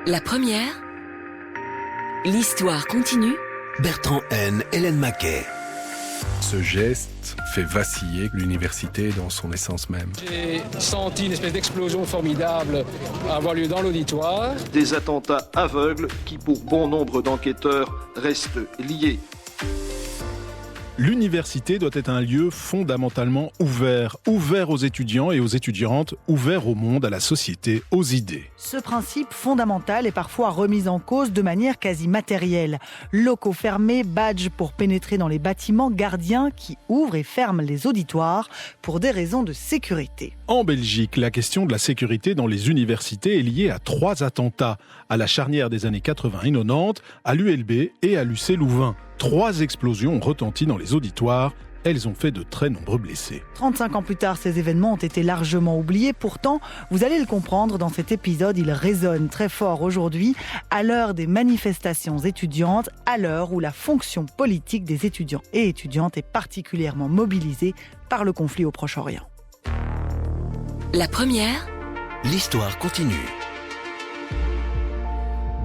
La première, l'histoire continue. Bertrand N, Hélène Maquet. Ce geste fait vaciller l'université dans son essence même. J'ai senti une espèce d'explosion formidable avoir lieu dans l'auditoire. Des attentats aveugles qui, pour bon nombre d'enquêteurs, restent liés. L'université doit être un lieu fondamentalement ouvert aux étudiants et aux étudiantes, ouvert au monde, à la société, aux idées. Ce principe fondamental est parfois remis en cause de manière quasi matérielle. Locaux fermés, badges pour pénétrer dans les bâtiments, gardiens qui ouvrent et ferment les auditoires pour des raisons de sécurité. En Belgique, la question de la sécurité dans les universités est liée à 3 attentats, à la charnière des années 80 et 90, à l'ULB et à l'UC Louvain. 3 explosions ont retenti dans les auditoires. Elles ont fait de très nombreux blessés. 35 ans plus tard, ces événements ont été largement oubliés. Pourtant, vous allez le comprendre, dans cet épisode, ils résonnent très fort aujourd'hui, à l'heure des manifestations étudiantes, à l'heure où la fonction politique des étudiants et étudiantes est particulièrement mobilisée par le conflit au Proche-Orient. La première, l'histoire continue.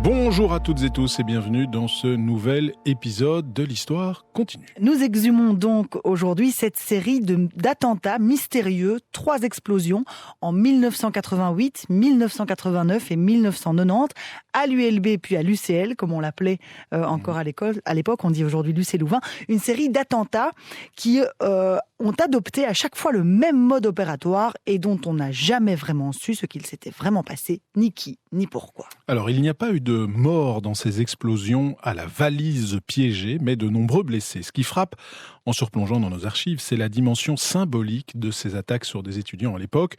Bonjour à toutes et tous et bienvenue dans ce nouvel épisode de l'Histoire continue. Nous exhumons donc aujourd'hui cette série d'attentats mystérieux, 3 explosions en 1988, 1989 et 1990 à l'ULB puis à l'UCL, comme on l'appelait encore à l'époque, on dit aujourd'hui l'UC Louvain, une série d'attentats qui ont adopté à chaque fois le même mode opératoire et dont on n'a jamais vraiment su ce qu'il s'était vraiment passé, ni qui, ni pourquoi. Alors, il n'y a pas eu de morts dans ces explosions à la valise piégée, mais de nombreux blessés. Ce qui frappe, en surplongeant dans nos archives, c'est la dimension symbolique de ces attaques sur des étudiants à l'époque.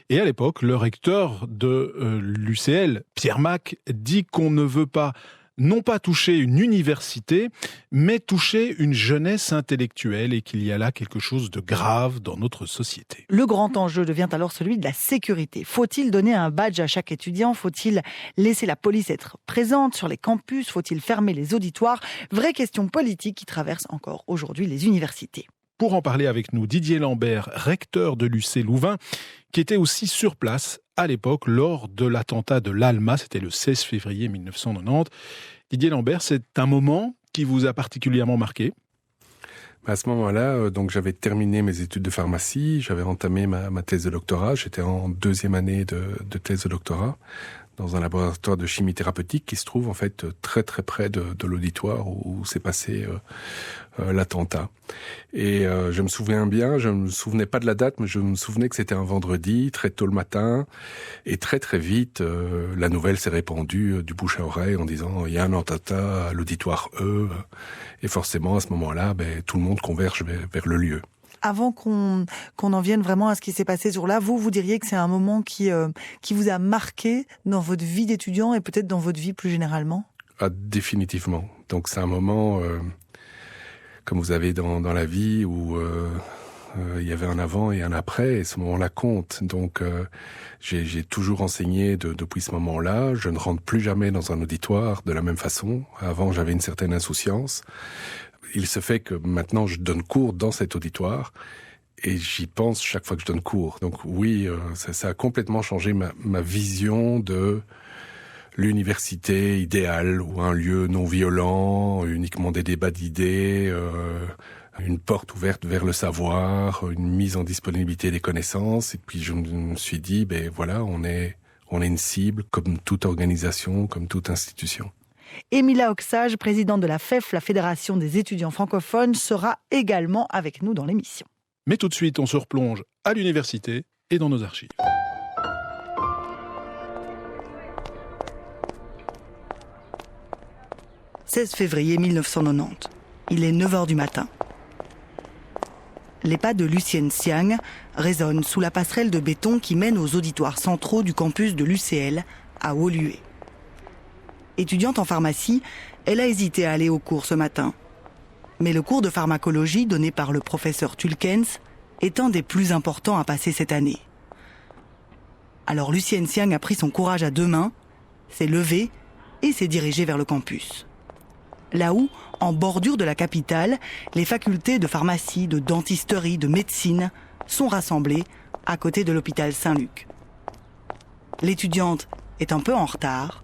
Et à l'époque, le recteur de l'UCL, Pierre Mac, dit qu'on ne veut pas non pas toucher une université, mais toucher une jeunesse intellectuelle et qu'il y a là quelque chose de grave dans notre société. Le grand enjeu devient alors celui de la sécurité. Faut-il donner un badge à chaque étudiant ? Faut-il laisser la police être présente sur les campus ? Faut-il fermer les auditoires ? Vraie question politique qui traverse encore aujourd'hui les universités. Pour en parler avec nous, Didier Lambert, recteur de l'UC Louvain, qui était aussi sur place à l'époque lors de l'attentat de l'Alma, c'était le 16 février 1990. Didier Lambert, c'est un moment qui vous a particulièrement marqué ? À ce moment-là, donc j'avais terminé mes études de pharmacie, j'avais entamé ma thèse de doctorat, j'étais en 2e année de thèse de doctorat dans un laboratoire de chimie thérapeutique qui se trouve en fait très très près de l'auditoire où s'est passé l'attentat. Et je me souviens bien, je me souvenais pas de la date, mais je me souvenais que c'était un vendredi, très tôt le matin, et très très vite, la nouvelle s'est répandue du bouche à oreille en disant il y a un attentat à l'auditoire E, et forcément à ce moment-là, tout le monde converge vers le lieu. Avant qu'on en vienne vraiment à ce qui s'est passé ce jour-là, vous diriez que c'est un moment qui vous a marqué dans votre vie d'étudiant et peut-être dans votre vie plus généralement ? Ah, définitivement. Donc c'est un moment, comme vous avez dans la vie, où il y avait un avant et un après, et ce moment-là compte. Donc j'ai toujours enseigné depuis ce moment-là. Je ne rentre plus jamais dans un auditoire de la même façon. Avant, j'avais une certaine insouciance. Il se fait que maintenant, je donne cours dans cet auditoire et j'y pense chaque fois que je donne cours. Donc oui, ça a complètement changé ma vision de l'université idéale, ou un lieu non violent, uniquement des débats d'idées, une porte ouverte vers le savoir, une mise en disponibilité des connaissances. Et puis je me suis dit, voilà, on est une cible comme toute organisation, comme toute institution. Émila Oxage, présidente de la FEF, la Fédération des étudiants francophones, sera également avec nous dans l'émission. Mais tout de suite, on se replonge à l'université et dans nos archives. « 16 février 1990. Il est 9h du matin. Les pas de Lucienne Siang résonnent sous la passerelle de béton qui mène aux auditoires centraux du campus de l'UCL à Woluwe. Étudiante en pharmacie, elle a hésité à aller au cours ce matin. Mais le cours de pharmacologie donné par le professeur Tulkens est un des plus importants à passer cette année. Alors Lucienne Siang a pris son courage à 2 mains, s'est levée et s'est dirigée vers le campus. Là où, en bordure de la capitale, les facultés de pharmacie, de dentisterie, de médecine sont rassemblées à côté de l'hôpital Saint-Luc. L'étudiante est un peu en retard,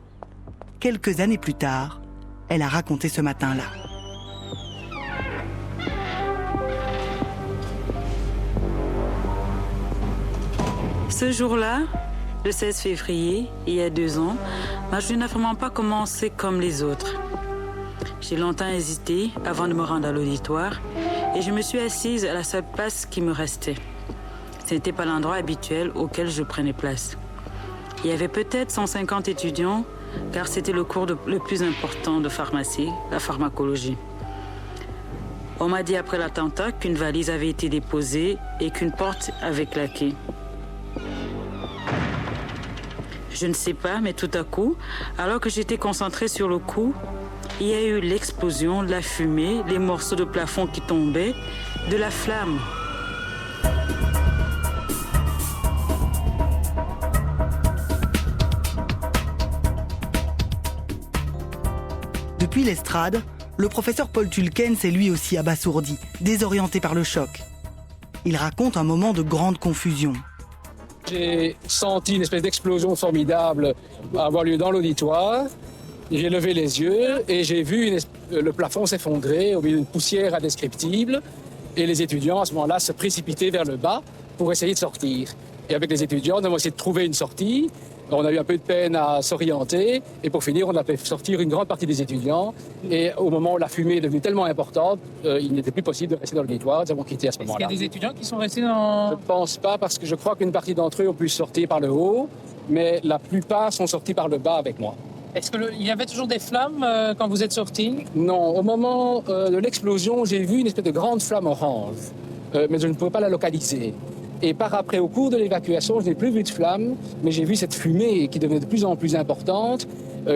quelques années plus tard, elle a raconté ce matin-là. Ce jour-là, le 16 février, il y a 2 ans, ma journée n'a vraiment pas commencé comme les autres. J'ai longtemps hésité avant de me rendre à l'auditoire et je me suis assise à la seule place qui me restait. Ce n'était pas l'endroit habituel auquel je prenais place. Il y avait peut-être 150 étudiants car c'était le cours le plus important de pharmacie, la pharmacologie. On m'a dit après l'attentat qu'une valise avait été déposée et qu'une porte avait claqué. Je ne sais pas, mais tout à coup, alors que j'étais concentrée sur le coup, il y a eu l'explosion, la fumée, les morceaux de plafond qui tombaient, de la flamme. Depuis l'estrade, le professeur Paul Tulken s'est lui aussi abasourdi, désorienté par le choc. Il raconte un moment de grande confusion. J'ai senti une espèce d'explosion formidable avoir lieu dans l'auditoire. J'ai levé les yeux et j'ai vu le plafond s'effondrer au milieu d'une poussière indescriptible et les étudiants à ce moment-là se précipiter vers le bas pour essayer de sortir. Et avec les étudiants, nous avons essayé de trouver une sortie. On a eu un peu de peine à s'orienter et pour finir, on a fait sortir une grande partie des étudiants. Et au moment où la fumée est devenue tellement importante, il n'était plus possible de rester dans l'auditoire. Nous avons quitté à ce moment-là. Est-ce qu'il y a des étudiants qui sont restés dans... Je ne pense pas parce que je crois qu'une partie d'entre eux ont pu sortir par le haut, mais la plupart sont sortis par le bas avec moi. Est-ce qu'il y avait toujours des flammes quand vous êtes sortis? Non, au moment de l'explosion, j'ai vu une espèce de grande flamme orange, mais je ne pouvais pas la localiser. Et par après, au cours de l'évacuation, je n'ai plus vu de flamme, mais j'ai vu cette fumée qui devenait de plus en plus importante,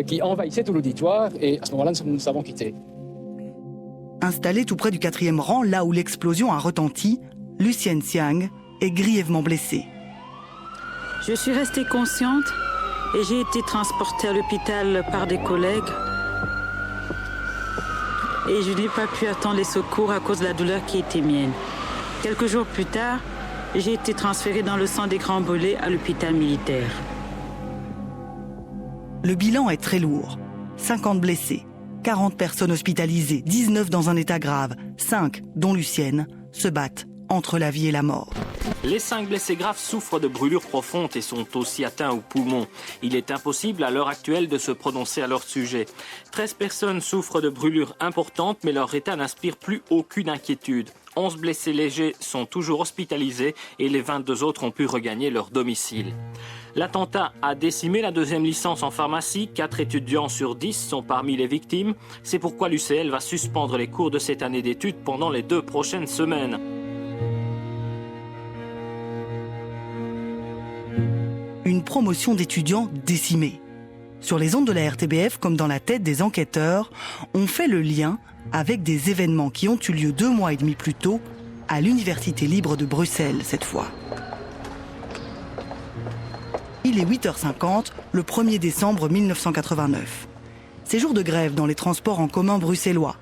qui envahissait tout l'auditoire, et à ce moment-là, nous avons quitté. Installée tout près du 4e rang, là où l'explosion a retenti, Lucienne Siang est grièvement blessée. Je suis restée consciente et j'ai été transportée à l'hôpital par des collègues. Et je n'ai pas pu attendre les secours à cause de la douleur qui était mienne. Quelques jours plus tard, j'ai été transférée dans le centre des Grands Brûlés à l'hôpital militaire. Le bilan est très lourd. 50 blessés, 40 personnes hospitalisées, 19 dans un état grave, 5, dont Lucienne, se battent entre la vie et la mort. Les 5 blessés graves souffrent de brûlures profondes et sont aussi atteints aux poumons. Il est impossible à l'heure actuelle de se prononcer à leur sujet. 13 personnes souffrent de brûlures importantes, mais leur état n'inspire plus aucune inquiétude. 11 blessés légers sont toujours hospitalisés et les 22 autres ont pu regagner leur domicile. L'attentat a décimé la 2e licence en pharmacie. 4 étudiants sur 10 sont parmi les victimes. C'est pourquoi l'UCL va suspendre les cours de cette année d'études pendant les 2 prochaines semaines. Une promotion d'étudiants décimée. Sur les ondes de la RTBF, comme dans la tête des enquêteurs, on fait le lien avec des événements qui ont eu lieu 2 mois et demi plus tôt à l'Université libre de Bruxelles, cette fois. Il est 8h50, le 1er décembre 1989. C'est jour de grève dans les transports en commun bruxellois.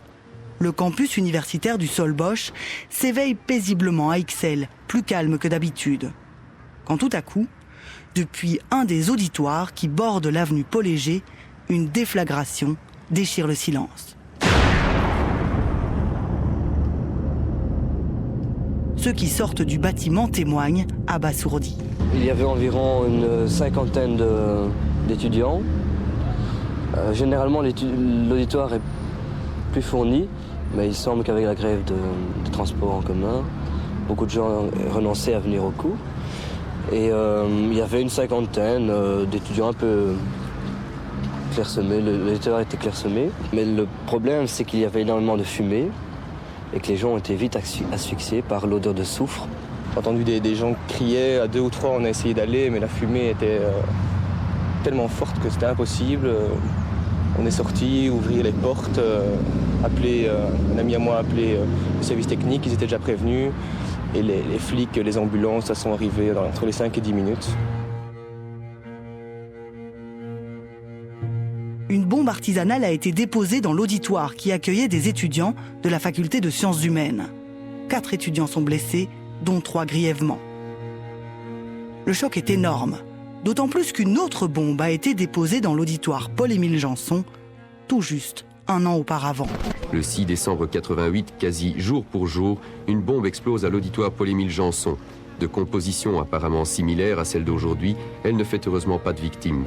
Le campus universitaire du Solbosch s'éveille paisiblement à Ixelles, plus calme que d'habitude. Quand tout à coup, depuis un des auditoires qui borde l'avenue Paul-Léger, une déflagration déchire le silence. Ceux qui sortent du bâtiment témoignent, abasourdis. Il y avait environ une 50aine d'étudiants. Généralement, l'auditoire est plus fourni, mais il semble qu'avec la grève de transport en commun, beaucoup de gens renonçaient à venir au cours. Et il y avait une 50aine d'étudiants un peu clairsemés. L'auditoire était clairsemé. Mais le problème, c'est qu'il y avait énormément de fumée et que les gens ont été vite asphyxiés par l'odeur de soufre. J'ai entendu des gens crier, à 2 ou 3 on a essayé d'aller, mais la fumée était tellement forte que c'était impossible. On est sorti, ouvrir les portes, un ami à moi a appelé le service technique, ils étaient déjà prévenus. Et les flics, les ambulances, ça sont arrivés entre les 5 et 10 minutes. Une bombe artisanale a été déposée dans l'auditoire qui accueillait des étudiants de la faculté de sciences humaines. 4 étudiants sont blessés, dont 3 grièvement. Le choc est énorme. D'autant plus qu'une autre bombe a été déposée dans l'auditoire Paul-Émile Janson, tout juste un an auparavant. Le 6 décembre 88, quasi jour pour jour, une bombe explose à l'auditoire Paul-Émile Janson. De composition apparemment similaire à celle d'aujourd'hui, elle ne fait heureusement pas de victimes.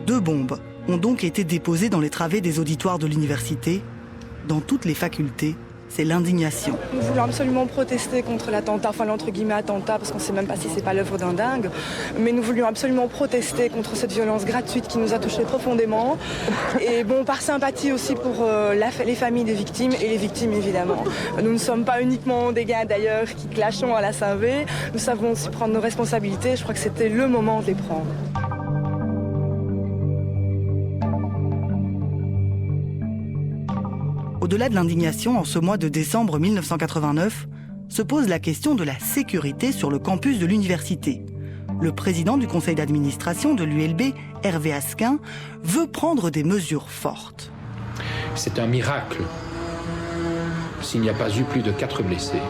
2 bombes ont donc été déposées dans les travées des auditoires de l'université. Dans toutes les facultés, c'est l'indignation. Nous voulons absolument protester contre l'attentat, enfin l'entre guillemets attentat, parce qu'on ne sait même pas si c'est pas l'œuvre d'un dingue, mais nous voulions absolument protester contre cette violence gratuite qui nous a touchés profondément. Et bon, par sympathie aussi pour les familles des victimes et les victimes évidemment. Nous ne sommes pas uniquement des gars d'ailleurs qui clashons à la Saint-Vé, nous savons aussi prendre nos responsabilités, je crois que c'était le moment de les prendre. Au-delà de l'indignation, en ce mois de décembre 1989, se pose la question de la sécurité sur le campus de l'université. Le président du conseil d'administration de l'ULB, Hervé Asquin, veut prendre des mesures fortes. C'est un miracle s'il n'y a pas eu plus de 4 blessés.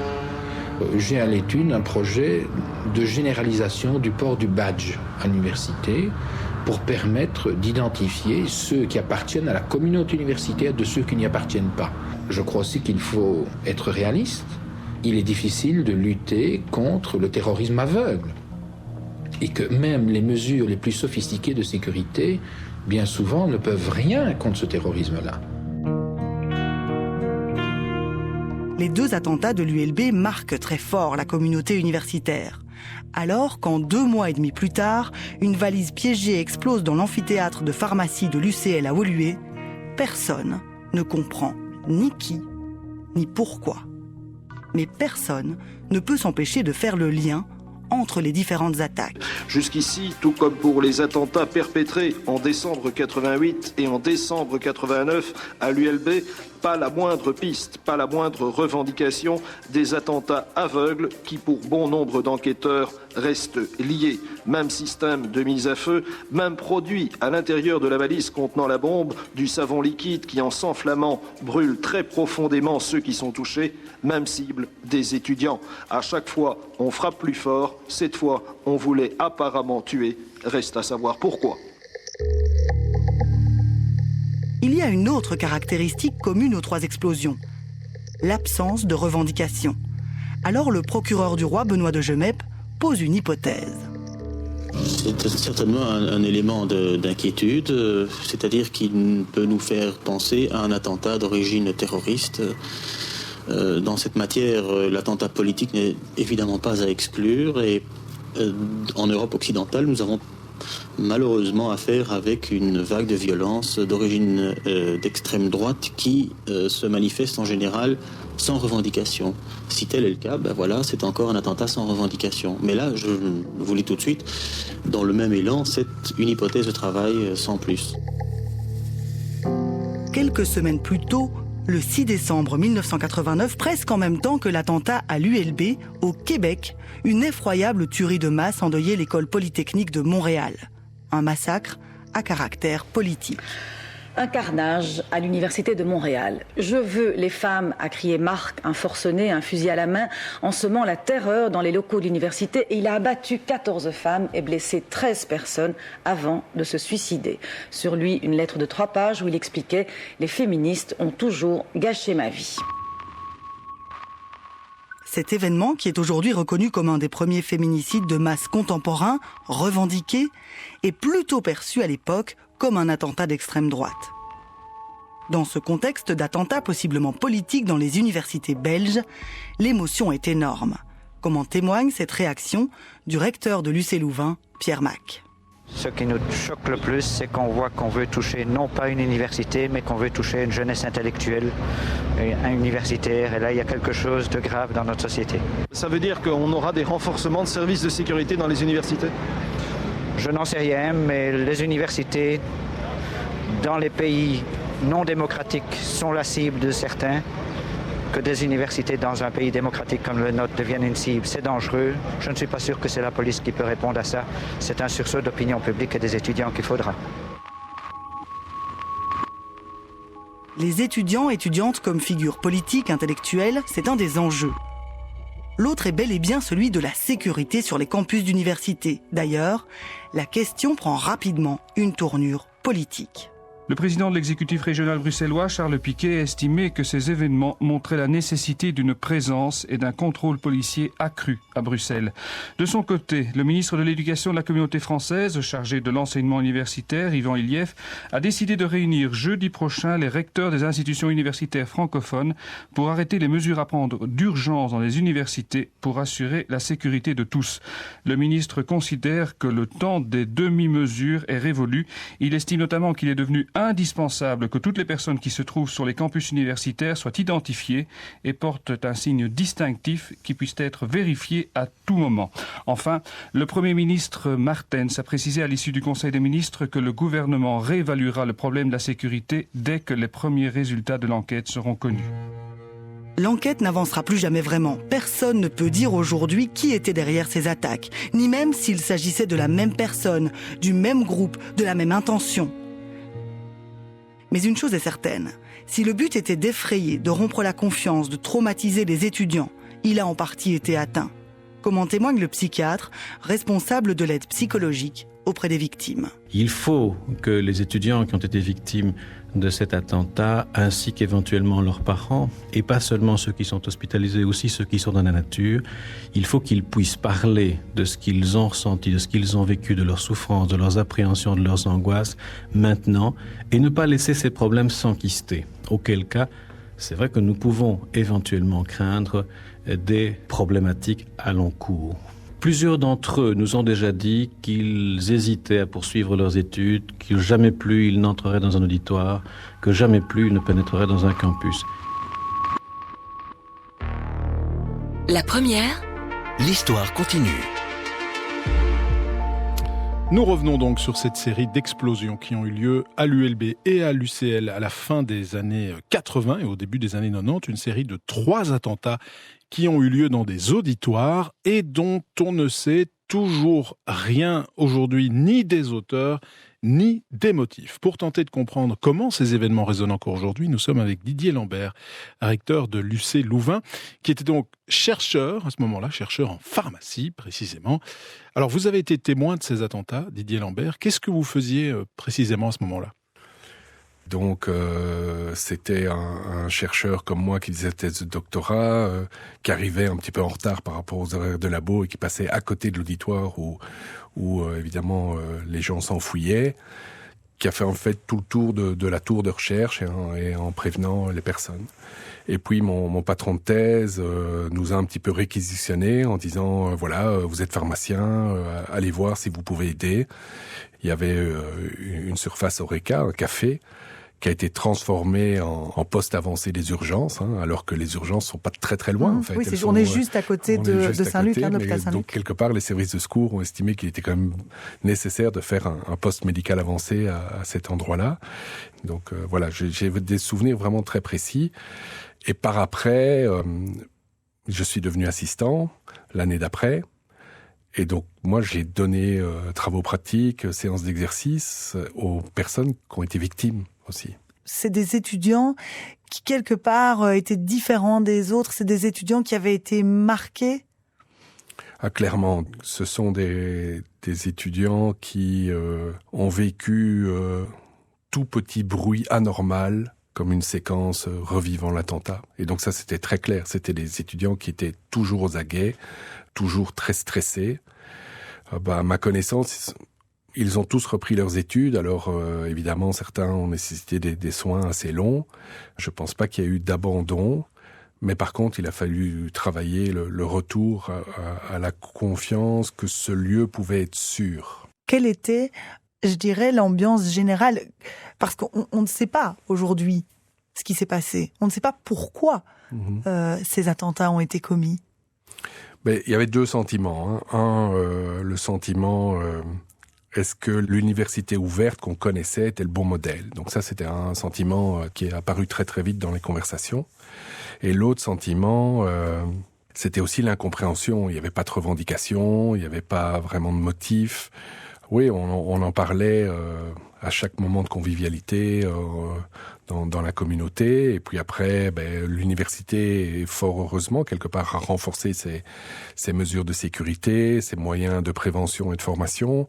J'ai à l'étude un projet de généralisation du port du badge à l'université pour permettre d'identifier ceux qui appartiennent à la communauté universitaire de ceux qui n'y appartiennent pas. Je crois aussi qu'il faut être réaliste. Il est difficile de lutter contre le terrorisme aveugle. Et que même les mesures les plus sophistiquées de sécurité, bien souvent, ne peuvent rien contre ce terrorisme-là. Les 2 attentats de l'ULB marquent très fort la communauté universitaire. Alors qu'en 2 mois et demi plus tard, une valise piégée explose dans l'amphithéâtre de pharmacie de l'UCL à Woluwe, personne ne comprend ni qui, ni pourquoi. Mais personne ne peut s'empêcher de faire le lien entre les différentes attaques. Jusqu'ici, tout comme pour les attentats perpétrés en décembre 88 et en décembre 89 à l'ULB, pas la moindre piste, pas la moindre revendication, des attentats aveugles qui, pour bon nombre d'enquêteurs, restent liés. Même système de mise à feu, même produit à l'intérieur de la valise contenant la bombe, du savon liquide qui, en s'enflammant, brûle très profondément ceux qui sont touchés, même cible des étudiants. À chaque fois, on frappe plus fort, cette fois, on voulait apparemment tuer, reste à savoir pourquoi. Il y a une autre caractéristique commune aux 3 explosions, l'absence de revendication. Alors le procureur du roi, Benoît de Gemep, pose une hypothèse. C'est certainement un élément d'inquiétude, c'est-à-dire qu'il peut nous faire penser à un attentat d'origine terroriste. Dans cette matière, l'attentat politique n'est évidemment pas à exclure et en Europe occidentale, nous avons malheureusement affaire avec une vague de violence d'origine d'extrême droite qui se manifeste en général sans revendication. Si tel est le cas, ben voilà, c'est encore un attentat sans revendication. Mais là, je vous lis tout de suite, dans le même élan, c'est une hypothèse de travail sans plus. Quelques semaines plus tôt, le 6 décembre 1989, presque en même temps que l'attentat à l'ULB, au Québec, une effroyable tuerie de masse endeuillait l'école polytechnique de Montréal. Un massacre à caractère politique. Un carnage à l'université de Montréal. « Je veux les femmes », a crié Marc, un forcené, un fusil à la main, en semant la terreur dans les locaux de l'université. Et il a abattu 14 femmes et blessé 13 personnes avant de se suicider. Sur lui, une lettre de 3 pages où il expliquait « Les féministes ont toujours gâché ma vie ». Cet événement, qui est aujourd'hui reconnu comme un des premiers féminicides de masse contemporains, revendiqué, est plutôt perçu à l'époque comme un attentat d'extrême droite. Dans ce contexte d'attentat possiblement politique dans les universités belges, l'émotion est énorme, comme en témoigne cette réaction du recteur de l'UC Louvain, Pierre Mac. Ce qui nous choque le plus, c'est qu'on voit qu'on veut toucher non pas une université, mais qu'on veut toucher une jeunesse intellectuelle, universitaire. Et là, il y a quelque chose de grave dans notre société. Ça veut dire qu'on aura des renforcements de services de sécurité dans les universités ? Je n'en sais rien, mais les universités, dans les pays non démocratiques, sont la cible de certains. Que des universités dans un pays démocratique comme le nôtre deviennent une cible, c'est dangereux. Je ne suis pas sûr que c'est la police qui peut répondre à ça. C'est un sursaut d'opinion publique et des étudiants qu'il faudra. Les étudiants, étudiantes comme figure politique, intellectuelle, c'est un des enjeux. L'autre est bel et bien celui de la sécurité sur les campus d'université. D'ailleurs, la question prend rapidement une tournure politique. Le président de l'exécutif régional bruxellois, Charles Piquet, a estimé que ces événements montraient la nécessité d'une présence et d'un contrôle policier accru à Bruxelles. De son côté, le ministre de l'Éducation de la communauté française, chargé de l'enseignement universitaire, Yvan Ilieff, a décidé de réunir jeudi prochain les recteurs des institutions universitaires francophones pour arrêter les mesures à prendre d'urgence dans les universités pour assurer la sécurité de tous. Le ministre considère que le temps des demi-mesures est révolu. Il estime notamment qu'il est devenu indispensable que toutes les personnes qui se trouvent sur les campus universitaires soient identifiées et portent un signe distinctif qui puisse être vérifié à tout moment. Enfin, le Premier ministre Martens a précisé à l'issue du Conseil des ministres que le gouvernement réévaluera le problème de la sécurité dès que les premiers résultats de l'enquête seront connus. L'enquête n'avancera plus jamais vraiment. Personne ne peut dire aujourd'hui qui était derrière ces attaques, ni même s'il s'agissait de la même personne, du même groupe, de la même intention. Mais une chose est certaine, si le but était d'effrayer, de rompre la confiance, de traumatiser les étudiants, il a en partie été atteint. Comme en témoigne le psychiatre, responsable de l'aide psychologique auprès des victimes. Il faut que les étudiants qui ont été victimes de cet attentat, ainsi qu'éventuellement leurs parents, et pas seulement ceux qui sont hospitalisés, aussi ceux qui sont dans la nature, il faut qu'ils puissent parler de ce qu'ils ont ressenti, de ce qu'ils ont vécu, de leurs souffrances, de leurs appréhensions, de leurs angoisses, maintenant, et ne pas laisser ces problèmes s'enquister. Auquel cas, c'est vrai que nous pouvons éventuellement craindre des problématiques à long cours. Plusieurs d'entre eux nous ont déjà dit qu'ils hésitaient à poursuivre leurs études, que jamais plus ils n'entreraient dans un auditoire, que jamais plus ils ne pénétreraient dans un campus. La première, l'histoire continue. Nous revenons donc sur cette série d'explosions qui ont eu lieu à l'ULB et à l'UCL à la fin des années 80 et au début des années 90, une série de 3 attentats qui ont eu lieu dans des auditoires et dont on ne sait toujours rien aujourd'hui, ni des auteurs, ni des motifs. Pour tenter de comprendre comment ces événements résonnent encore aujourd'hui, nous sommes avec Didier Lambert, recteur de l'UC Louvain, qui était donc chercheur, à ce moment-là, chercheur en pharmacie précisément. Alors vous avez été témoin de ces attentats, Didier Lambert. Qu'est-ce que vous faisiez précisément à ce moment-là ? Donc c'était un chercheur comme moi qui faisait sa thèse de doctorat, qui arrivait un petit peu en retard par rapport aux horaires de labo et qui passait à côté de l'auditoire où évidemment les gens s'enfouillaient, qui a fait en fait tout le tour de la tour de recherche et en prévenant les personnes. Et puis mon patron de thèse nous a un petit peu réquisitionné en disant voilà, vous êtes pharmacien, allez voir si vous pouvez aider. Il y avait une surface Horeca, un café, qui a été transformé en poste avancé des urgences, alors que les urgences sont pas très très loin en fait. Oui, on est juste à côté de Saint-Luc, l'hôpital Saint-Luc. Donc quelque part, les services de secours ont estimé qu'il était quand même nécessaire de faire un poste médical avancé à cet endroit-là. Donc voilà, j'ai des souvenirs vraiment très précis. Et par après, je suis devenu assistant l'année d'après. Et donc, moi, j'ai donné travaux pratiques, séances d'exercice aux personnes qui ont été victimes aussi. C'est des étudiants qui, quelque part, étaient différents des autres. C'est des étudiants qui avaient été marqués. Ah, clairement, ce sont des étudiants qui ont vécu tout petit bruit anormal comme une séquence revivant l'attentat. Et donc ça, c'était très clair. C'était des étudiants qui étaient toujours aux aguets, toujours très stressés. À ma connaissance, ils ont tous repris leurs études. Alors, évidemment, certains ont nécessité des soins assez longs. Je ne pense pas qu'il y ait eu d'abandon. Mais par contre, il a fallu travailler le retour à la confiance que ce lieu pouvait être sûr. Quelle était, je dirais, l'ambiance générale ? Parce qu'on ne sait pas aujourd'hui ce qui s'est passé. On ne sait pas pourquoi ces attentats ont été commis. Mais il y avait 2 sentiments. Le sentiment, est-ce que l'université ouverte qu'on connaissait était le bon modèle ? Donc ça, c'était un sentiment qui est apparu très très vite dans les conversations. Et l'autre sentiment, c'était aussi l'incompréhension. Il n'y avait pas de revendication, il n'y avait pas vraiment de motif. Oui, on en parlait à chaque moment de convivialité dans la communauté. Et puis après, l'université, fort heureusement, quelque part, a renforcé ses mesures de sécurité, ses moyens de prévention et de formation.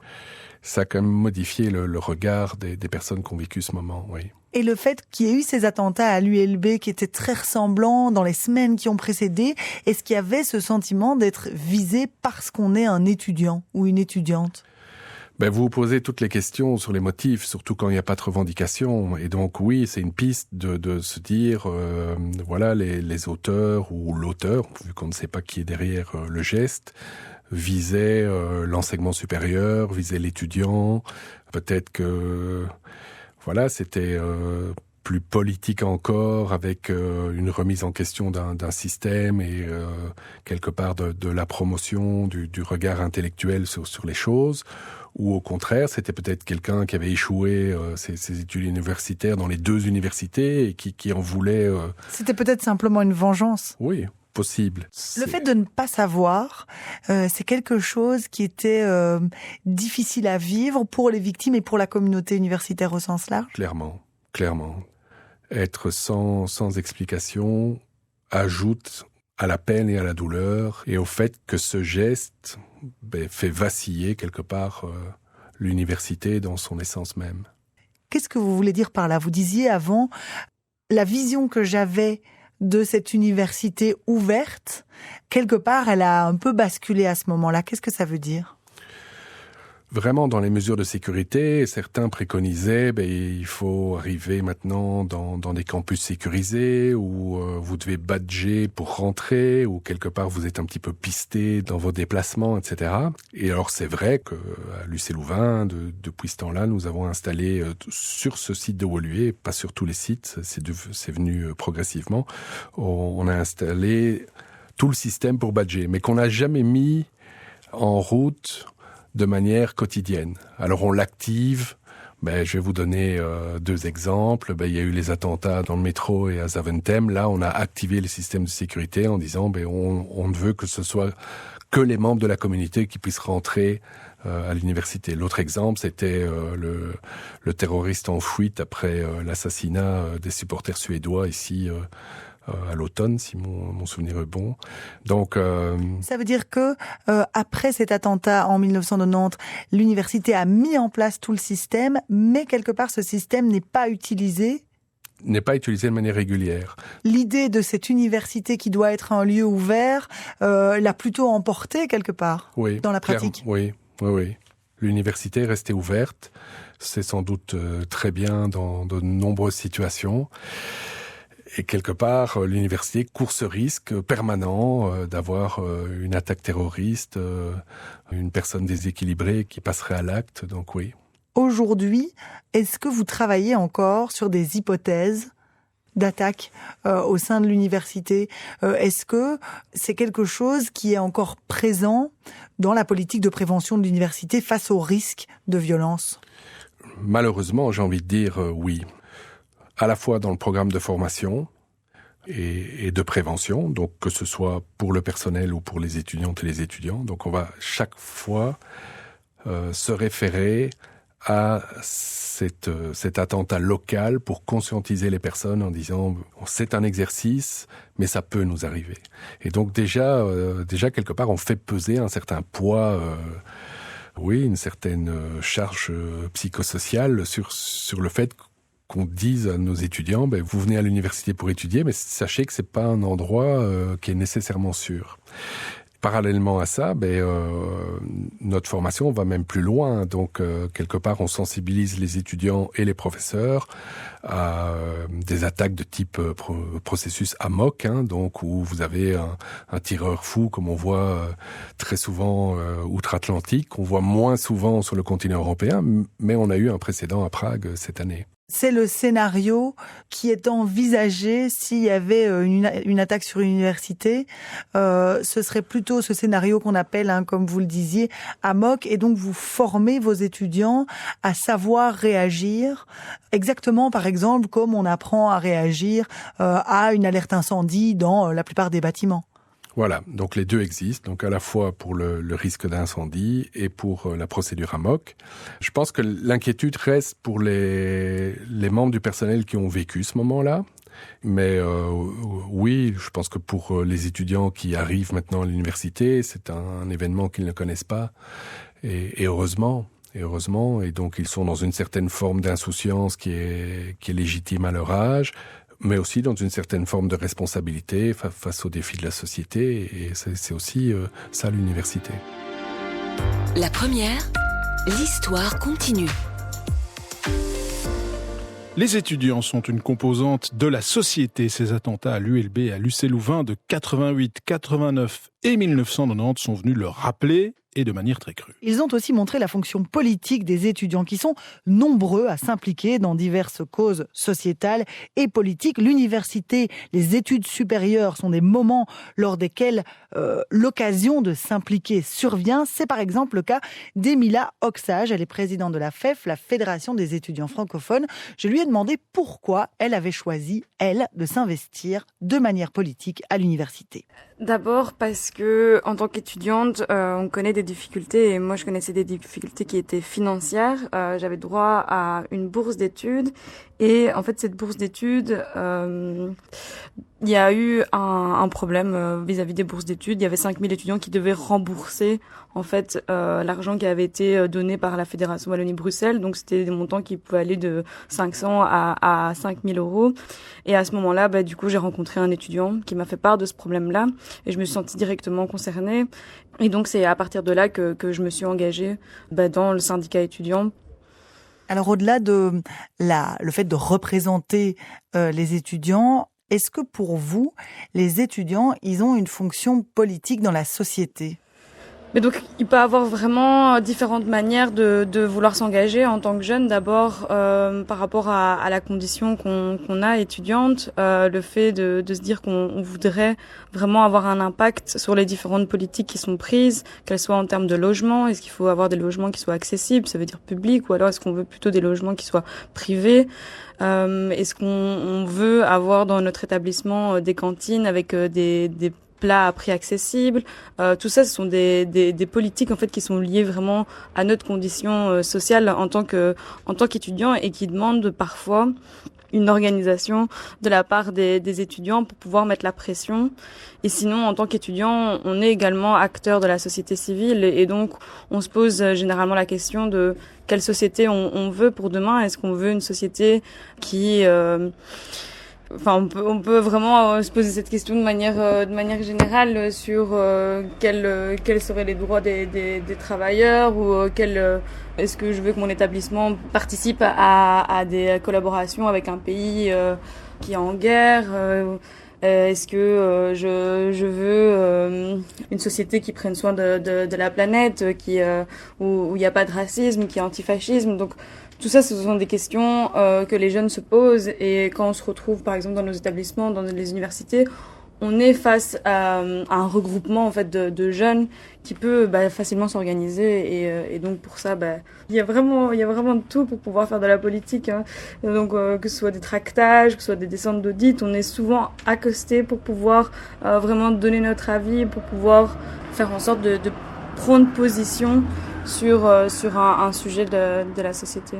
Ça a quand même modifié le regard des personnes qui ont vécu ce moment, oui. Et le fait qu'il y ait eu ces attentats à l'ULB qui étaient très ressemblants dans les semaines qui ont précédé, est-ce qu'il y avait ce sentiment d'être visé parce qu'on est un étudiant ou une étudiante ? Vous vous posez toutes les questions sur les motifs, surtout quand il n'y a pas de revendication. Et donc oui, c'est une piste de se dire, voilà, les auteurs ou l'auteur, vu qu'on ne sait pas qui est derrière le geste, visait l'enseignement supérieur, visait l'étudiant. Peut-être que voilà, c'était plus politique encore, avec une remise en question d'un système et quelque part de la promotion du regard intellectuel sur les choses. Ou au contraire, c'était peut-être quelqu'un qui avait échoué ses études universitaires dans les 2 universités et qui en voulait... C'était peut-être simplement une vengeance. Oui, possible. Le fait de ne pas savoir, c'est quelque chose qui était difficile à vivre pour les victimes et pour la communauté universitaire au sens large. Clairement. Être sans explication ajoute à la peine et à la douleur et au fait que ce geste fait vaciller quelque part l'université dans son essence même. Qu'est-ce que vous voulez dire par là ? Vous disiez avant, la vision que j'avais de cette université ouverte, quelque part, elle a un peu basculé à ce moment-là. Qu'est-ce que ça veut dire ? Vraiment, dans les mesures de sécurité, certains préconisaient il faut arriver maintenant dans des campus sécurisés où vous devez badger pour rentrer, ou quelque part vous êtes un petit peu pisté dans vos déplacements, etc. Et alors c'est vrai qu'à l'UC Louvain, depuis ce temps-là, nous avons installé sur ce site de Woluwe, pas sur tous les sites, c'est venu progressivement, on a installé tout le système pour badger, mais qu'on n'a jamais mis en route de manière quotidienne. Alors on l'active, je vais vous donner 2 exemples. Il y a eu les attentats dans le métro et à Zaventem. Là, on a activé le système de sécurité en disant on ne veut que ce soit que les membres de la communauté qui puissent rentrer à l'université. L'autre exemple, c'était le terroriste en fuite après l'assassinat des supporters suédois ici à l'automne, si mon souvenir est bon. Donc, ça veut dire que après cet attentat en 1990, l'université a mis en place tout le système, mais quelque part ce système n'est pas utilisé de manière régulière. L'idée de cette université qui doit être un lieu ouvert l'a plutôt emporté quelque part dans la pratique. Oui. L'université est restée ouverte. C'est sans doute très bien dans de nombreuses situations. Et quelque part, l'université court ce risque permanent d'avoir une attaque terroriste, une personne déséquilibrée qui passerait à l'acte, donc oui. Aujourd'hui, est-ce que vous travaillez encore sur des hypothèses d'attaque au sein de l'université ? Est-ce que c'est quelque chose qui est encore présent dans la politique de prévention de l'université face au risque de violence ? Malheureusement, j'ai envie de dire oui. À la fois dans le programme de formation et de prévention, donc que ce soit pour le personnel ou pour les étudiantes et les étudiants. Donc on va chaque fois se référer à cet attentat local pour conscientiser les personnes en disant c'est un exercice, mais ça peut nous arriver. Et donc déjà quelque part on fait peser un certain poids, une certaine charge psychosociale sur le fait qu'on dise à nos étudiants, vous venez à l'université pour étudier, mais sachez que c'est pas un endroit qui est nécessairement sûr. Parallèlement à ça, notre formation va même plus loin. Donc, quelque part, on sensibilise les étudiants et les professeurs à des attaques de type processus AMOC, donc où vous avez un tireur fou, comme on voit très souvent outre-Atlantique. On voit moins souvent sur le continent européen, mais on a eu un précédent à Prague cette année. C'est le scénario qui est envisagé s'il y avait une attaque sur une université. Ce serait plutôt ce scénario qu'on appelle, comme vous le disiez, AMOC. Et donc, vous formez vos étudiants à savoir réagir exactement, par exemple, comme on apprend à réagir à une alerte incendie dans la plupart des bâtiments. Voilà, donc les deux existent, donc à la fois pour le risque d'incendie et pour la procédure AMOC. Je pense que l'inquiétude reste pour les membres du personnel qui ont vécu ce moment-là. Mais oui, je pense que pour les étudiants qui arrivent maintenant à l'université, c'est un événement qu'ils ne connaissent pas. Et heureusement, et donc ils sont dans une certaine forme d'insouciance qui est légitime à leur âge, mais aussi dans une certaine forme de responsabilité face aux défis de la société. Et c'est aussi ça l'université. La première, l'histoire continue. Les étudiants sont une composante de la société. Ces attentats à l'ULB et à l'UC Louvain de 88, 89 et 1990 sont venus le rappeler, et de manière très crue. Ils ont aussi montré la fonction politique des étudiants qui sont nombreux à s'impliquer dans diverses causes sociétales et politiques. L'université, les études supérieures sont des moments lors desquels l'occasion de s'impliquer survient. C'est par exemple le cas d'Emila Oxage. Elle est présidente de la FEF, la Fédération des étudiants francophones. Je lui ai demandé pourquoi elle avait choisi, elle, de s'investir de manière politique à l'université. D'abord parce que en tant qu'étudiante, on connaît des difficultés et moi je connaissais des difficultés qui étaient financières. J'avais droit à une bourse d'études et en fait cette bourse d'études, il y a eu un problème vis-à-vis des bourses d'études. Il y avait 5000 étudiants qui devaient rembourser en fait l'argent qui avait été donné par la Fédération Wallonie-Bruxelles. Donc c'était des montants qui pouvaient aller de 500 à 5000 €. Et à ce moment-là, du coup, j'ai rencontré un étudiant qui m'a fait part de ce problème-là et je me suis sentie directement concernée. Et donc c'est à partir de là que je me suis engagée dans le syndicat étudiant. Alors au-delà de le fait de représenter les étudiants, est-ce que pour vous, les étudiants, ils ont une fonction politique dans la société ? Mais donc, il peut y avoir vraiment différentes manières de vouloir s'engager en tant que jeune. D'abord, par rapport à la condition qu'on a étudiante, le fait de se dire qu'on voudrait vraiment avoir un impact sur les différentes politiques qui sont prises, qu'elles soient en termes de logement. Est-ce qu'il faut avoir des logements qui soient accessibles, ça veut dire publics, ou alors est-ce qu'on veut plutôt des logements qui soient privés ? Est-ce qu'on veut avoir dans notre établissement des cantines avec des plats à prix accessibles, tout ça, ce sont des politiques en fait qui sont liées vraiment à notre condition sociale en tant qu'étudiant et qui demandent parfois une organisation de la part des étudiants pour pouvoir mettre la pression. Et sinon, en tant qu'étudiant, on est également acteur de la société civile et donc on se pose généralement la question de quelle société on veut pour demain. Est-ce qu'on veut une société qui on peut vraiment se poser cette question de manière générale sur quels seraient les droits des travailleurs ou est-ce que je veux que mon établissement participe à des collaborations avec un pays qui est en guerre. Est-ce que je veux une société qui prenne soin de la planète, où il n'y a pas de racisme, qui est antifascisme. Donc tout ça, ce sont des questions que les jeunes se posent. Et quand on se retrouve, par exemple, dans nos établissements, dans les universités, on est face à un regroupement en fait de jeunes qui peut facilement s'organiser. Et donc pour ça, il y a vraiment de tout pour pouvoir faire de la politique. Hein. Donc que ce soit des tractages, que ce soit des descentes d'audit, on est souvent accosté pour pouvoir vraiment donner notre avis, pour pouvoir faire en sorte de prendre position sur un sujet de la société.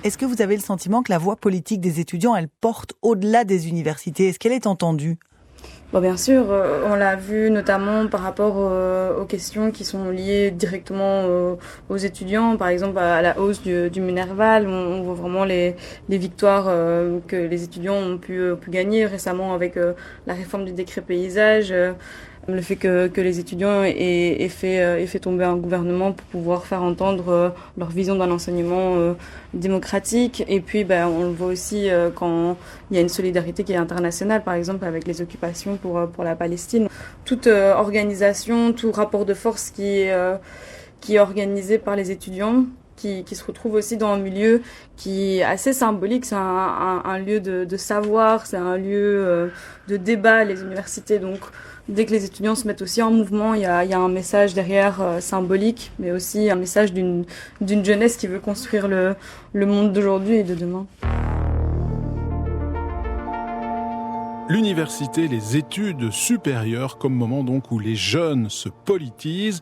Est-ce que vous avez le sentiment que la voix politique des étudiants, elle porte au-delà des universités ? Est-ce qu'elle est entendue ? Bien sûr, on l'a vu notamment par rapport aux questions qui sont liées directement aux étudiants, par exemple à la hausse du Minerval. On voit vraiment les victoires que les étudiants ont pu gagner récemment avec la réforme du décret paysage. Le fait que les étudiants aient fait tomber un gouvernement pour pouvoir faire entendre leur vision d'un enseignement démocratique. Et puis, on le voit aussi quand il y a une solidarité qui est internationale, par exemple avec les occupations pour la Palestine. Toute organisation, tout rapport de force qui est organisé par les étudiants, qui se retrouve aussi dans un milieu qui est assez symbolique. C'est un lieu de savoir, c'est un lieu de débat, les universités. Donc, dès que les étudiants se mettent aussi en mouvement, il y a un message derrière symbolique, mais aussi un message d'une jeunesse qui veut construire le monde d'aujourd'hui et de demain. L'université, les études supérieures, comme moment donc où les jeunes se politisent.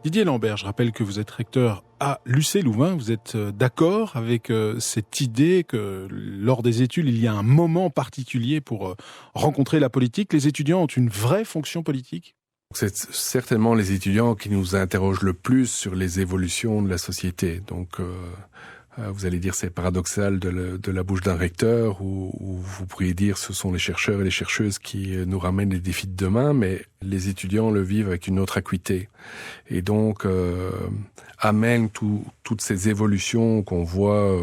Didier Lambert, je rappelle que vous êtes recteur à l'UC Louvain. Vous êtes d'accord avec cette idée que lors des études, il y a un moment particulier pour rencontrer la politique? Les étudiants ont une vraie fonction politique? C'est certainement les étudiants qui nous interrogent le plus sur les évolutions de la société. Donc, vous allez dire c'est paradoxal de la bouche d'un recteur, ou vous pourriez dire ce sont les chercheurs et les chercheuses qui nous ramènent les défis de demain, mais les étudiants le vivent avec une autre acuité. Et donc, amènent toutes ces évolutions qu'on voit,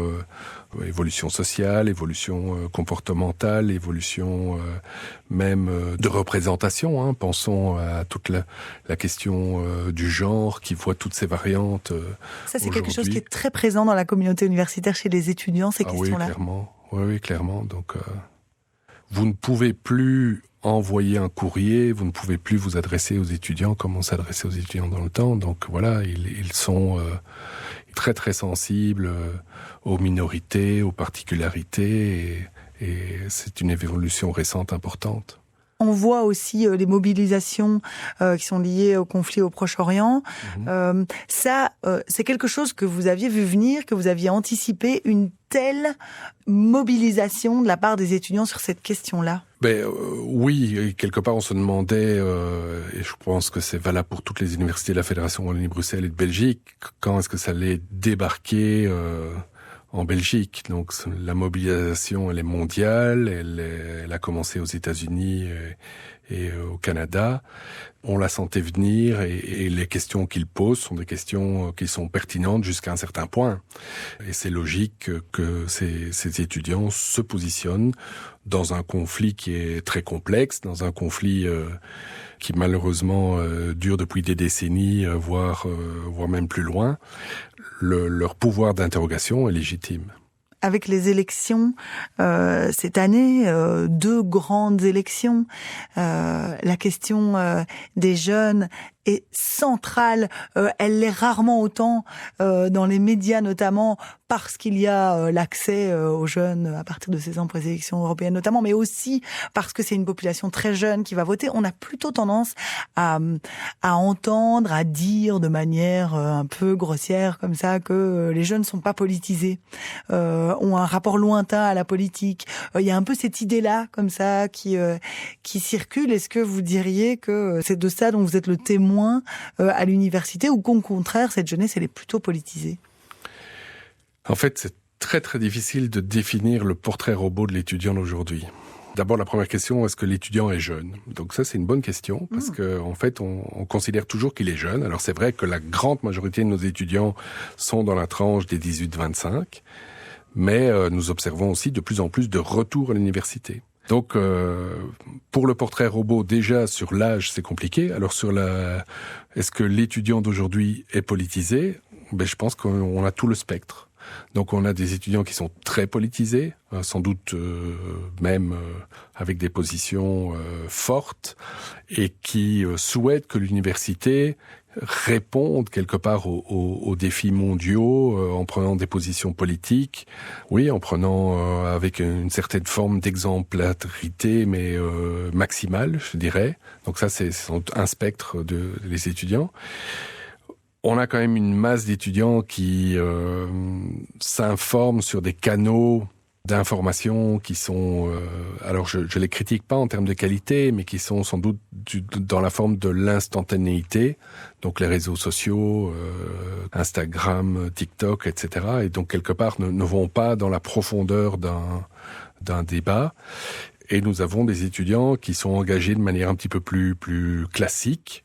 évolution sociale, évolution comportementale, évolution même de représentation. Pensons à toute la question du genre qui voit toutes ces variantes. Ça, c'est quelque chose qui est très présent dans la communauté universitaire chez les étudiants, ces questions-là. Oui, clairement. Oui, clairement. Donc, vous ne pouvez plus envoyer un courrier, vous ne pouvez plus vous adresser aux étudiants comme on s'adressait aux étudiants dans le temps. Donc voilà, ils sont très très sensibles aux minorités, aux particularités, et c'est une évolution récente importante. On voit aussi les mobilisations qui sont liées au conflit au Proche-Orient. C'est quelque chose que vous aviez vu venir, que vous aviez anticipé, une telle mobilisation de la part des étudiants sur cette question-là? Oui, quelque part on se demandait, et je pense que c'est valable pour toutes les universités de la Fédération Wallonie-Bruxelles et de Belgique, quand est-ce que ça allait débarquer en Belgique. Donc la mobilisation, elle est mondiale, elle a commencé aux États-Unis et au Canada. On la sentait venir, et les questions qu'il pose sont des questions qui sont pertinentes jusqu'à un certain point. Et c'est logique que ces étudiants se positionnent dans un conflit qui est très complexe, dans un conflit qui malheureusement dure depuis des décennies, voire même plus loin. Leur pouvoir d'interrogation est légitime. Avec les élections cette année, 2 grandes élections, la question des jeunes est centrale. Elle l'est rarement autant dans les médias, notamment parce qu'il y a l'accès aux jeunes à partir de 16 ans pour les élections européennes notamment, mais aussi parce que c'est une population très jeune qui va voter. On a plutôt tendance à entendre, à dire de manière un peu grossière comme ça que les jeunes ne sont pas politisés, ont un rapport lointain à la politique. Il y a un peu cette idée-là comme ça qui circule. Est-ce que vous diriez que c'est de ça dont vous êtes le témoin à l'université, ou qu'au contraire, cette jeunesse, elle est plutôt politisée? En fait, c'est très très difficile de définir le portrait robot de l'étudiant d'aujourd'hui. D'abord, la première question, est-ce que l'étudiant est jeune? Donc ça, c'est une bonne question, parce que en fait, on considère toujours qu'il est jeune. Alors c'est vrai que la grande majorité de nos étudiants sont dans la tranche des 18-25, mais nous observons aussi de plus en plus de retours à l'université. Donc, pour le portrait robot, déjà, sur l'âge, c'est compliqué. Alors, est-ce que l'étudiant d'aujourd'hui est politisé? Je pense qu'on a tout le spectre. Donc, on a des étudiants qui sont très politisés, sans doute même avec des positions fortes, et qui souhaitent que l'université répondent quelque part aux défis mondiaux en prenant des positions politiques, oui, en prenant avec une certaine forme d'exemplarité, mais maximale, je dirais. Donc ça, c'est un spectre des étudiants. On a quand même une masse d'étudiants qui s'informent sur des canaux d'informations qui sont, alors je les critique pas en termes de qualité, mais qui sont sans doute dans la forme de l'instantanéité, donc les réseaux sociaux, Instagram, TikTok, etc. Et donc quelque part ne vont pas dans la profondeur d'un débat. Et nous avons des étudiants qui sont engagés de manière un petit peu plus classique,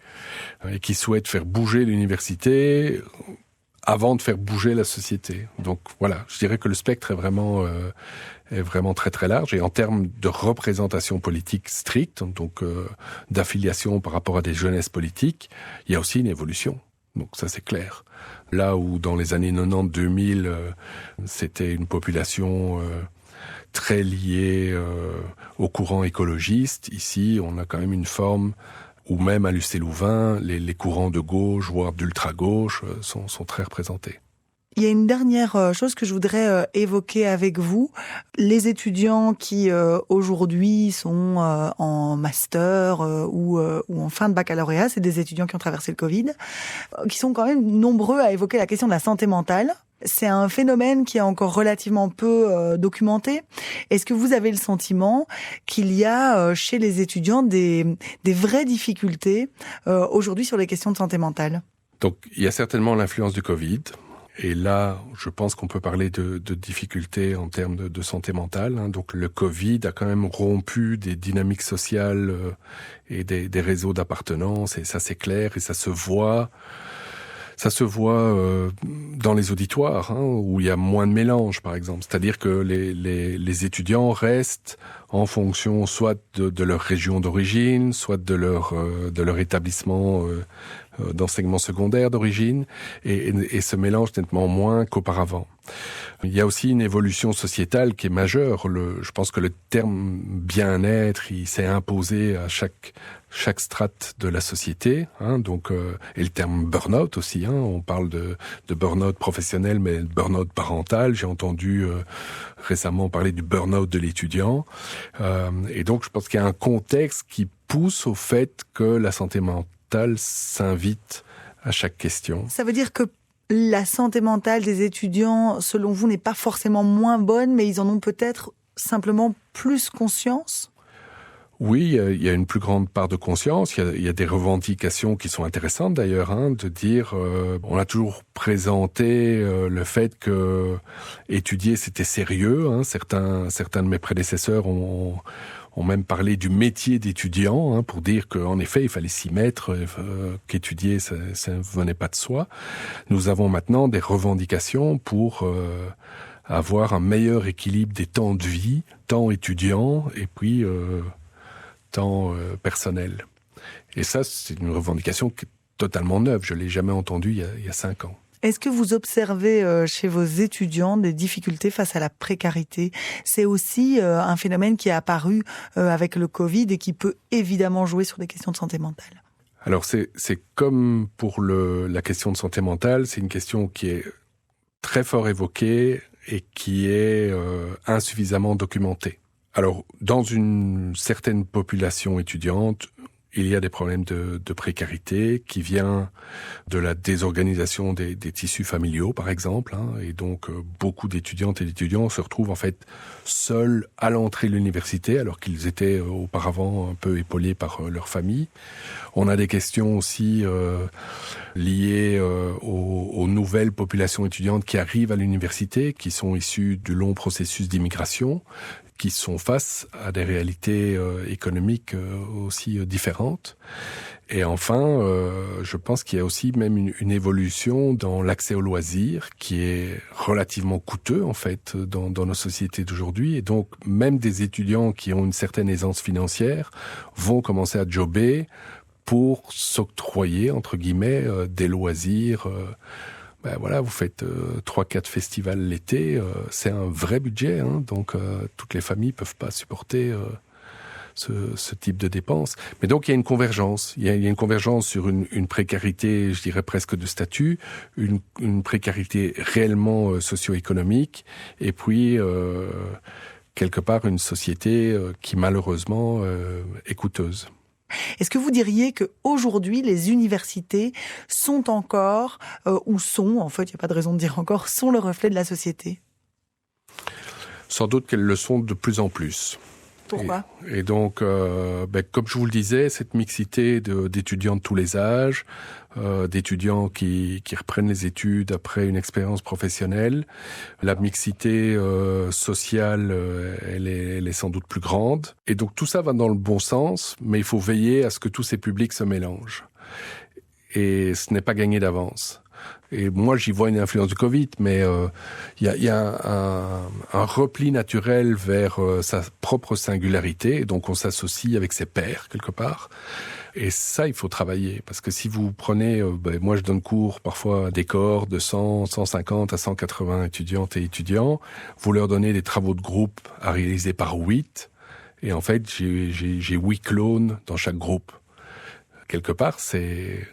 et qui souhaitent faire bouger l'université avant de faire bouger la société. Donc voilà, je dirais que le spectre est vraiment très très large. Et en termes de représentation politique stricte, donc d'affiliation par rapport à des jeunesses politiques, il y a aussi une évolution. Donc ça, c'est clair. Là où dans les années 90-2000, c'était une population très liée au courant écologiste, ici, on a quand même une forme ou même à l'UC Louvain, les courants de gauche, voire d'ultra-gauche, sont très représentés. Il y a une dernière chose que je voudrais évoquer avec vous. Les étudiants qui aujourd'hui sont en master ou en fin de baccalauréat, c'est des étudiants qui ont traversé le Covid, qui sont quand même nombreux à évoquer la question de la santé mentale. C'est un phénomène qui est encore relativement peu documenté. Est-ce que vous avez le sentiment qu'il y a chez les étudiants des vraies difficultés aujourd'hui sur les questions de santé mentale ? Donc, il y a certainement l'influence du Covid. Et là, je pense qu'on peut parler de difficultés en termes de santé mentale. Donc, le Covid a quand même rompu des dynamiques sociales et des réseaux d'appartenance. Et ça, c'est clair. Et ça se voit dans les auditoires, où il y a moins de mélange, par exemple. C'est-à-dire que les étudiants restent en fonction soit de leur région d'origine, soit de leur établissement d'enseignement secondaire d'origine, et se mélangent nettement moins qu'auparavant. Il y a aussi une évolution sociétale qui est majeure. Je pense que le terme bien-être, il s'est imposé à chaque strate de la société, et le terme burn-out aussi. On parle de burn-out professionnel, mais de burn-out parental. J'ai entendu récemment parler du burn-out de l'étudiant. Et donc, je pense qu'il y a un contexte qui pousse au fait que la santé mentale s'invite à chaque question. Ça veut dire que la santé mentale des étudiants, selon vous, n'est pas forcément moins bonne, mais ils en ont peut-être simplement plus conscience ? Oui, il y a une plus grande part de conscience. Il y a des revendications qui sont intéressantes d'ailleurs, de dire on a toujours présenté le fait que étudier c'était sérieux. Certains de mes prédécesseurs ont même parlé du métier d'étudiant, pour dire qu'en effet, il fallait s'y mettre, qu'étudier, ça ne venait pas de soi. Nous avons maintenant des revendications pour avoir un meilleur équilibre des temps de vie, temps étudiant et puis temps personnel. Et ça, c'est une revendication qui est totalement neuve. Je ne l'ai jamais entendue il y a 5 ans. Est-ce que vous observez chez vos étudiants des difficultés face à la précarité ? C'est aussi un phénomène qui est apparu avec le Covid et qui peut évidemment jouer sur des questions de santé mentale. Alors c'est comme pour la question de santé mentale, c'est une question qui est très fort évoquée et qui est insuffisamment documentée. Alors dans une certaine population étudiante, il y a des problèmes de précarité qui vient de la désorganisation des tissus familiaux, par exemple. Et donc, beaucoup d'étudiantes et d'étudiants se retrouvent en fait seuls à l'entrée de l'université, alors qu'ils étaient auparavant un peu épaulés par leur famille. On a des questions aussi liées aux nouvelles populations étudiantes qui arrivent à l'université, qui sont issues du long processus d'immigration, qui sont face à des réalités économiques aussi différentes. Et enfin, je pense qu'il y a aussi même une évolution dans l'accès aux loisirs qui est relativement coûteux en fait dans nos sociétés d'aujourd'hui. Et donc même des étudiants qui ont une certaine aisance financière vont commencer à jobber pour s'octroyer entre guillemets des loisirs. Vous faites 3-4 festivals l'été, c'est un vrai budget, donc toutes les familles peuvent pas supporter ce type de dépenses. Mais donc il y a une convergence. Il y a une convergence sur une précarité, je dirais presque de statut, une précarité réellement socio-économique, et puis quelque part une société qui malheureusement est coûteuse. Est-ce que vous diriez qu'aujourd'hui, les universités sont encore, ou sont, en fait, il n'y a pas de raison de dire encore, sont le reflet de la société ? Sans doute qu'elles le sont de plus en plus. Pourquoi ? Et donc, comme je vous le disais, cette mixité d'étudiants de tous les âges, d'étudiants qui reprennent les études après une expérience professionnelle, la mixité sociale, elle est sans doute plus grande. Et donc tout ça va dans le bon sens, mais il faut veiller à ce que tous ces publics se mélangent. Et ce n'est pas gagné d'avance. Et moi, j'y vois une influence du Covid, mais il y a un repli naturel vers sa propre singularité, et donc on s'associe avec ses pairs, quelque part. Et ça, il faut travailler, parce que si vous prenez... moi, je donne cours parfois à des cohortes de 100, 150 à 180 étudiantes et étudiants. Vous leur donnez des travaux de groupe à réaliser par 8, et en fait, j'ai 8 clones dans chaque groupe. Quelque part, c'est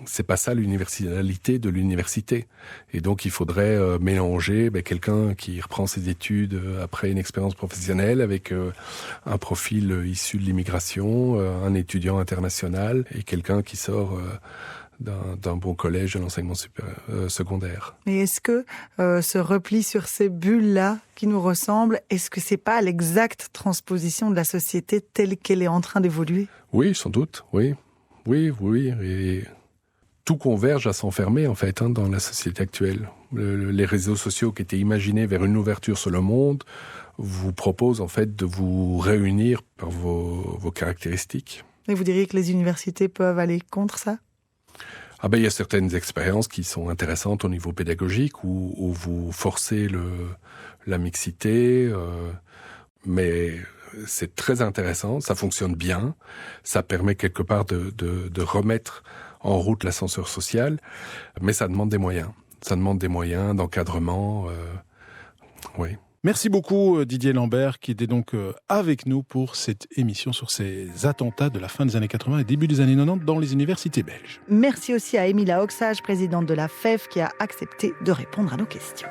c'est pas ça l'universalité de l'université. Et donc il faudrait mélanger quelqu'un qui reprend ses études après une expérience professionnelle avec un profil issu de l'immigration, un étudiant international et quelqu'un qui sort d'un bon collège de l'enseignement secondaire. Et est-ce que ce repli sur ces bulles-là qui nous ressemblent, est-ce que c'est pas l'exacte transposition de la société telle qu'elle est en train d'évoluer ? Oui, sans doute, oui. Oui. Et tout converge à s'enfermer, en fait, dans la société actuelle. Les réseaux sociaux qui étaient imaginés vers une ouverture sur le monde vous proposent, en fait, de vous réunir par vos caractéristiques. Et vous diriez que les universités peuvent aller contre ça ? Il y a certaines expériences qui sont intéressantes au niveau pédagogique où vous forcez la mixité, mais c'est très intéressant, ça fonctionne bien, ça permet quelque part de remettre en route l'ascenseur social, mais ça demande des moyens. Ça demande des moyens d'encadrement, oui. Merci beaucoup Didier Lambert qui était donc avec nous pour cette émission sur ces attentats de la fin des années 80 et début des années 90 dans les universités belges. Merci aussi à Émila Oxage, présidente de la FEF, qui a accepté de répondre à nos questions.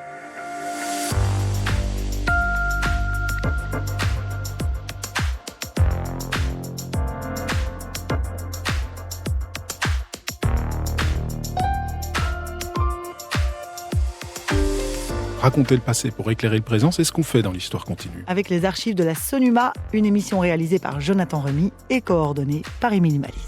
Raconter le passé pour éclairer le présent, c'est ce qu'on fait dans l'Histoire continue. Avec les archives de la Sonuma, une émission réalisée par Jonathan Remy et coordonnée par Émilie Malice.